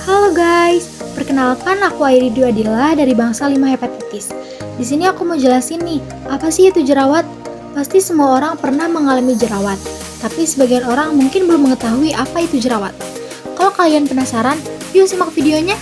Halo guys, perkenalkan aku Airi Dwi Adila dari bangsa 5 hepatitis. Di sini aku mau jelasin nih, apa sih itu jerawat? Pasti semua orang pernah mengalami jerawat, tapi sebagian orang mungkin belum mengetahui apa itu jerawat. Kalau kalian penasaran, yuk simak videonya.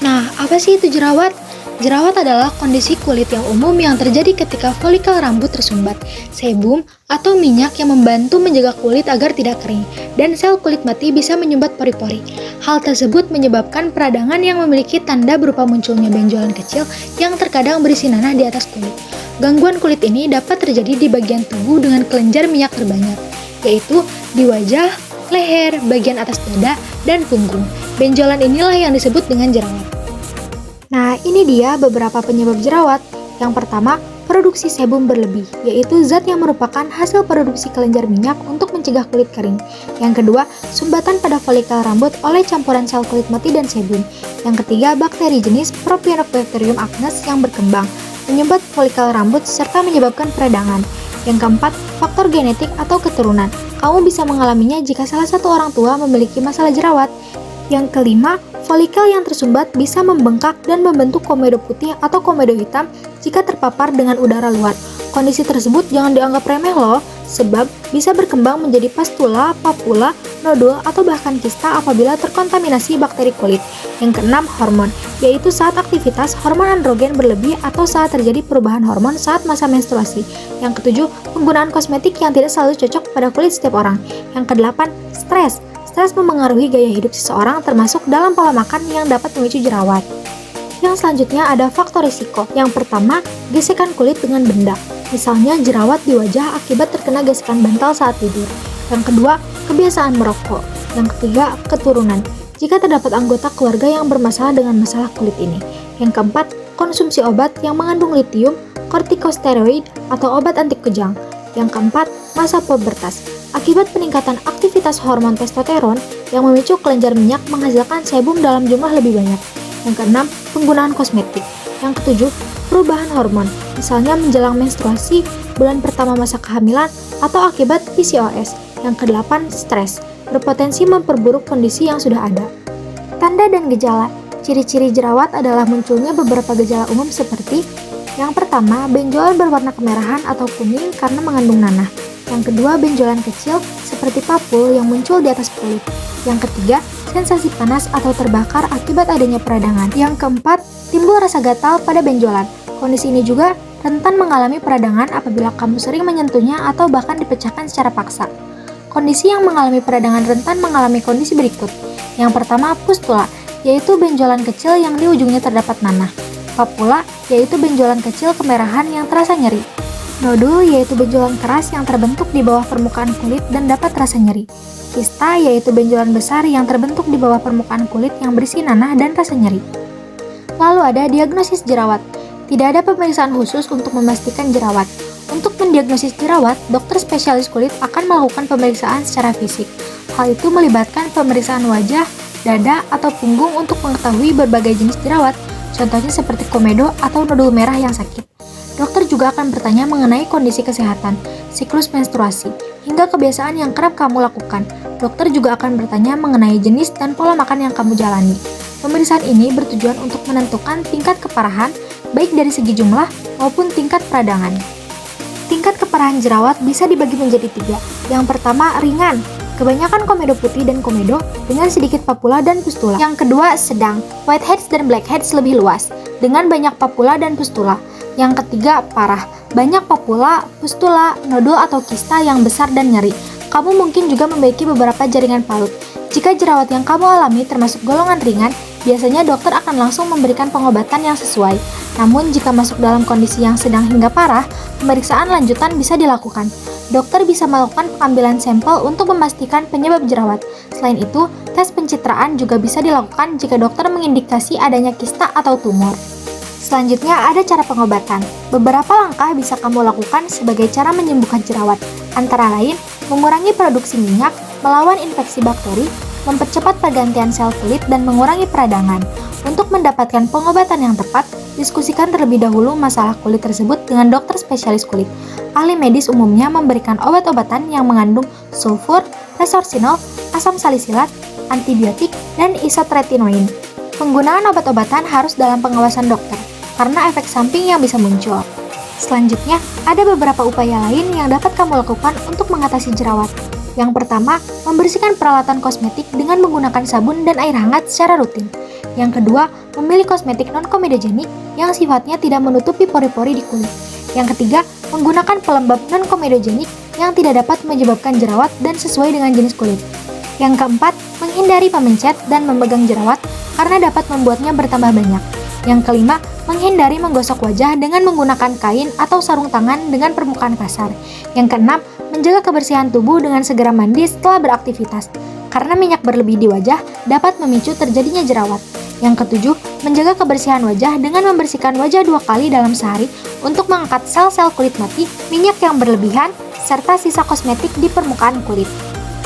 Nah, apa sih itu jerawat? Jerawat adalah kondisi kulit yang umum yang terjadi ketika folikel rambut tersumbat, sebum, atau minyak yang membantu menjaga kulit agar tidak kering, dan sel kulit mati bisa menyumbat pori-pori. Hal tersebut menyebabkan peradangan yang memiliki tanda berupa munculnya benjolan kecil yang terkadang berisi nanah di atas kulit. Gangguan kulit ini dapat terjadi di bagian tubuh dengan kelenjar minyak terbanyak, yaitu di wajah, leher, bagian atas dada, dan punggung. Benjolan inilah yang disebut dengan jerawat. Nah, ini dia beberapa penyebab jerawat. Yang pertama, produksi sebum berlebih, yaitu zat yang merupakan hasil produksi kelenjar minyak untuk mencegah kulit kering. Yang kedua, sumbatan pada folikel rambut oleh campuran sel kulit mati dan sebum. Yang ketiga, bakteri jenis Propionibacterium acnes yang berkembang, menyumbat folikel rambut serta menyebabkan peradangan. Yang keempat, faktor genetik atau keturunan. Kamu bisa mengalaminya jika salah satu orang tua memiliki masalah jerawat. Yang kelima, folikel yang tersumbat bisa membengkak dan membentuk komedo putih atau komedo hitam jika terpapar dengan udara luar. Kondisi tersebut jangan dianggap remeh loh, sebab bisa berkembang menjadi pastula, papula, nodul, atau bahkan kista apabila terkontaminasi bakteri kulit. Yang keenam, hormon, yaitu saat aktivitas hormon androgen berlebih atau saat terjadi perubahan hormon saat masa menstruasi. Yang ketujuh, penggunaan kosmetik yang tidak selalu cocok pada kulit setiap orang. Yang kedelapan, stres. Stres memengaruhi gaya hidup seseorang termasuk dalam pola makan yang dapat memicu jerawat. Yang selanjutnya ada faktor risiko. Yang pertama, gesekan kulit dengan benda. Misalnya jerawat di wajah akibat terkena gesekan bantal saat tidur. Yang kedua, kebiasaan merokok. Yang ketiga, keturunan. Jika terdapat anggota keluarga yang bermasalah dengan masalah kulit ini. Yang keempat, konsumsi obat yang mengandung litium, kortikosteroid, atau obat anti kejang. Yang keempat, masa pubertas. Akibat peningkatan aktivitas hormon testosteron yang memicu kelenjar minyak menghasilkan sebum dalam jumlah lebih banyak. Yang keenam, penggunaan kosmetik. Yang ketujuh, perubahan hormon, misalnya menjelang menstruasi, bulan pertama masa kehamilan, atau akibat PCOS. Yang kedelapan, stres, berpotensi memperburuk kondisi yang sudah ada. Tanda dan gejala. Ciri-ciri jerawat adalah munculnya beberapa gejala umum seperti yang pertama, benjolan berwarna kemerahan atau kuning karena mengandung nanah. Yang kedua, benjolan kecil seperti papul yang muncul di atas kulit. Yang ketiga, sensasi panas atau terbakar akibat adanya peradangan. Yang keempat, timbul rasa gatal pada benjolan. Kondisi ini juga rentan mengalami peradangan apabila kamu sering menyentuhnya atau bahkan dipecahkan secara paksa. Kondisi yang mengalami peradangan rentan mengalami kondisi berikut. Yang pertama, pustula, yaitu benjolan kecil yang di ujungnya terdapat nanah. Papula, yaitu benjolan kecil kemerahan yang terasa nyeri. Nodul, yaitu benjolan keras yang terbentuk di bawah permukaan kulit dan dapat terasa nyeri. Kista, yaitu benjolan besar yang terbentuk di bawah permukaan kulit yang berisi nanah dan rasa nyeri. Lalu ada diagnosis jerawat. Tidak ada pemeriksaan khusus untuk memastikan jerawat. Untuk mendiagnosis jerawat, dokter spesialis kulit akan melakukan pemeriksaan secara fisik. Hal itu melibatkan pemeriksaan wajah, dada, atau punggung untuk mengetahui berbagai jenis jerawat. Contohnya seperti komedo atau nodul merah yang sakit. Dokter juga akan bertanya mengenai kondisi kesehatan, siklus menstruasi, hingga kebiasaan yang kerap kamu lakukan. Dokter juga akan bertanya mengenai jenis dan pola makan yang kamu jalani. Pemeriksaan ini bertujuan untuk menentukan tingkat keparahan, baik dari segi jumlah maupun tingkat peradangan. Tingkat keparahan jerawat bisa dibagi menjadi 3. Yang pertama, ringan. Kebanyakan komedo putih dan komedo dengan sedikit papula dan pustula. Yang kedua, sedang. Whiteheads dan blackheads lebih luas, dengan banyak papula dan pustula. Yang ketiga, parah. Banyak papula, pustula, nodul atau kista yang besar dan nyeri. Kamu mungkin juga memiliki beberapa jaringan parut. Jika jerawat yang kamu alami termasuk golongan ringan, biasanya dokter akan langsung memberikan pengobatan yang sesuai. Namun, jika masuk dalam kondisi yang sedang hingga parah, pemeriksaan lanjutan bisa dilakukan. Dokter bisa melakukan pengambilan sampel untuk memastikan penyebab jerawat. Selain itu, tes pencitraan juga bisa dilakukan jika dokter mengindikasi adanya kista atau tumor. Selanjutnya ada cara pengobatan. Beberapa langkah bisa kamu lakukan sebagai cara menyembuhkan jerawat, antara lain mengurangi produksi minyak, melawan infeksi bakteri, mempercepat pergantian sel kulit, dan mengurangi peradangan. Untuk mendapatkan pengobatan yang tepat, diskusikan terlebih dahulu masalah kulit tersebut dengan dokter spesialis kulit. Ahli medis umumnya memberikan obat-obatan yang mengandung sulfur, resorcinol, asam salisilat, antibiotik, dan isotretinoin. Penggunaan obat-obatan harus dalam pengawasan dokter, karena efek samping yang bisa muncul. Selanjutnya, ada beberapa upaya lain yang dapat kamu lakukan untuk mengatasi jerawat. Yang pertama, membersihkan peralatan kosmetik dengan menggunakan sabun dan air hangat secara rutin. Yang kedua, memilih kosmetik non-komedogenik yang sifatnya tidak menutupi pori-pori di kulit. Yang ketiga, menggunakan pelembab non-komedogenik yang tidak dapat menyebabkan jerawat dan sesuai dengan jenis kulit. Yang keempat, menghindari pemencet dan memegang jerawat karena dapat membuatnya bertambah banyak. Yang kelima, menghindari menggosok wajah dengan menggunakan kain atau sarung tangan dengan permukaan kasar. Yang keenam, menjaga kebersihan tubuh dengan segera mandi setelah beraktivitas, karena minyak berlebih di wajah dapat memicu terjadinya jerawat. Yang ketujuh, menjaga kebersihan wajah dengan membersihkan wajah 2 kali dalam sehari untuk mengangkat sel-sel kulit mati, minyak yang berlebihan, serta sisa kosmetik di permukaan kulit.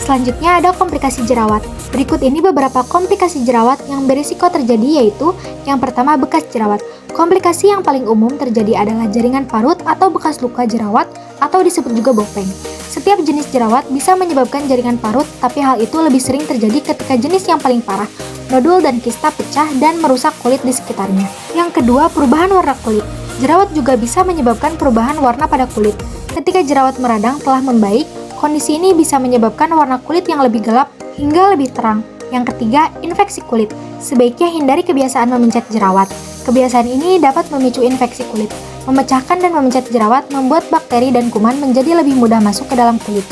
Selanjutnya ada komplikasi jerawat. Berikut ini beberapa komplikasi jerawat yang berisiko terjadi, yaitu yang pertama, bekas jerawat. Komplikasi yang paling umum terjadi adalah jaringan parut atau bekas luka jerawat atau disebut juga bopeng. Setiap jenis jerawat bisa menyebabkan jaringan parut, tapi hal itu lebih sering terjadi ketika jenis yang paling parah, nodul dan kista pecah dan merusak kulit di sekitarnya. Yang kedua, perubahan warna kulit. Jerawat juga bisa menyebabkan perubahan warna pada kulit. Ketika jerawat meradang telah membaik, kondisi ini bisa menyebabkan warna kulit yang lebih gelap hingga lebih terang. Yang ketiga, infeksi kulit. Sebaiknya hindari kebiasaan memencet jerawat. Kebiasaan ini dapat memicu infeksi kulit. Memecahkan dan memencet jerawat membuat bakteri dan kuman menjadi lebih mudah masuk ke dalam kulit.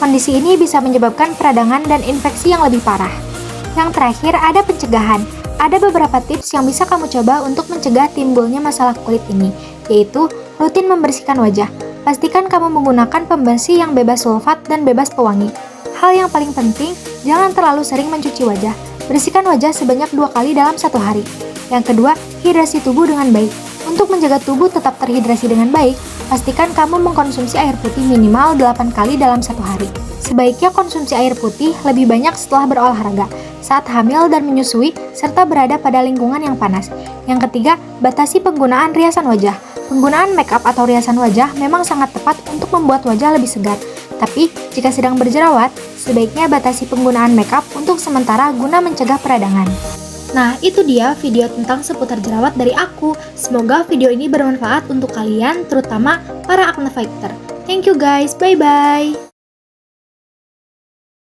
Kondisi ini bisa menyebabkan peradangan dan infeksi yang lebih parah. Yang terakhir, ada pencegahan. Ada beberapa tips yang bisa kamu coba untuk mencegah timbulnya masalah kulit ini, yaitu rutin membersihkan wajah. Pastikan kamu menggunakan pembersih yang bebas sulfat dan bebas pewangi. Hal yang paling penting, jangan terlalu sering mencuci wajah. Bersihkan wajah sebanyak 2 kali dalam 1 hari. Yang kedua, hidrasi tubuh dengan baik. Untuk menjaga tubuh tetap terhidrasi dengan baik, pastikan kamu mengkonsumsi air putih minimal 8 kali dalam 1 hari. Sebaiknya konsumsi air putih lebih banyak setelah berolahraga, saat hamil dan menyusui, serta berada pada lingkungan yang panas. Yang ketiga, batasi penggunaan riasan wajah. Penggunaan makeup atau riasan wajah memang sangat tepat untuk membuat wajah lebih segar. Tapi, jika sedang berjerawat, sebaiknya batasi penggunaan makeup untuk sementara guna mencegah peradangan. Nah, itu dia video tentang seputar jerawat dari aku. Semoga video ini bermanfaat untuk kalian, terutama para acne fighter. Thank you guys, bye-bye!